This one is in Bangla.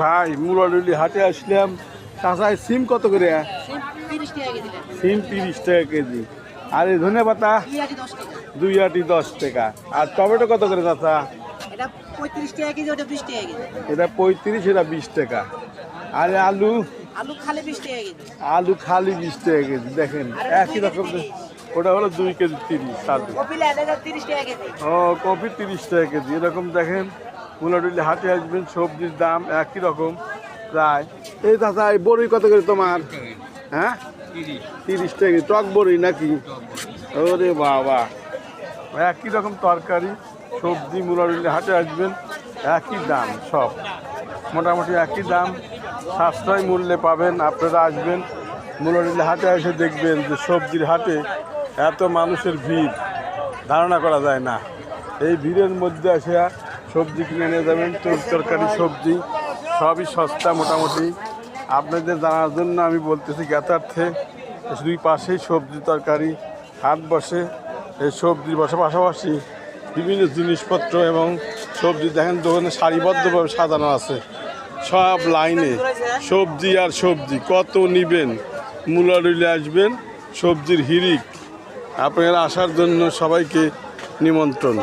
ভাই মুলাডুলি হাটে আসলাম। চাচাই সিম কত করে? সিম 30 টাকা কেজি। আর এই ধনে পাতা 2 আটি 10 টাকা। আর টমেটো কত করে চাচা? এটা 35 টাকা কেজি, ওটা 20 টাকা কেজি। এটা 35, এটা 20 টাকা। আর আলু? আলু খালি 20 টাকা কেজি। আলু খালি 20 টাকা কেজি। দেখেন একই রকম। ওটা হলো 2 কেজি 30 সাথে। কপি লেদা 30 টাকা কেজি। ও কপি 30 টাকা কেজি। এরকম দেখেন মুলাডুলি হাটে আসবেন, সবজির দাম একই রকম প্রায়। এই চাচা এই বড়ি কত করে তোমার? হ্যাঁ 30 টাকা কেজি। টক বড়ি নাকি? ওরে বাবা, একই রকম তরকারি সবজি। মুলাডুলি হাটে আসবেন, একই দাম সব, মোটামুটি একই দাম, সাশ্রয় মূল্যে পাবেন। আপনারা আসবেন মুলাডুলি হাটে এসে দেখবেন যে সবজির হাটে এত মানুষের ভিড় ধারণা করা যায় না। এই ভিড়ের মধ্যে এসে সবজি কিনে নিয়ে যাবেন। তরকারি সবজি সবই সস্তা মোটামুটি। আপনাদের জানার জন্য আমি বলতেছি, জ্ঞাতার্থে 2 পাশেই সবজি তরকারি হাট বসে। এই সবজি বসার পাশাপাশি বিভিন্ন জিনিসপত্র এবং সবজি দেখেন দোকানে সারিবদ্ধভাবে সাজানো আছে, সব লাইনে সবজি আর সবজি। কত নিবেন? মুলাডুলি আসবেন, সবজির হিরিক। আপনারা আসার জন্য সবাইকে নিমন্ত্রণ।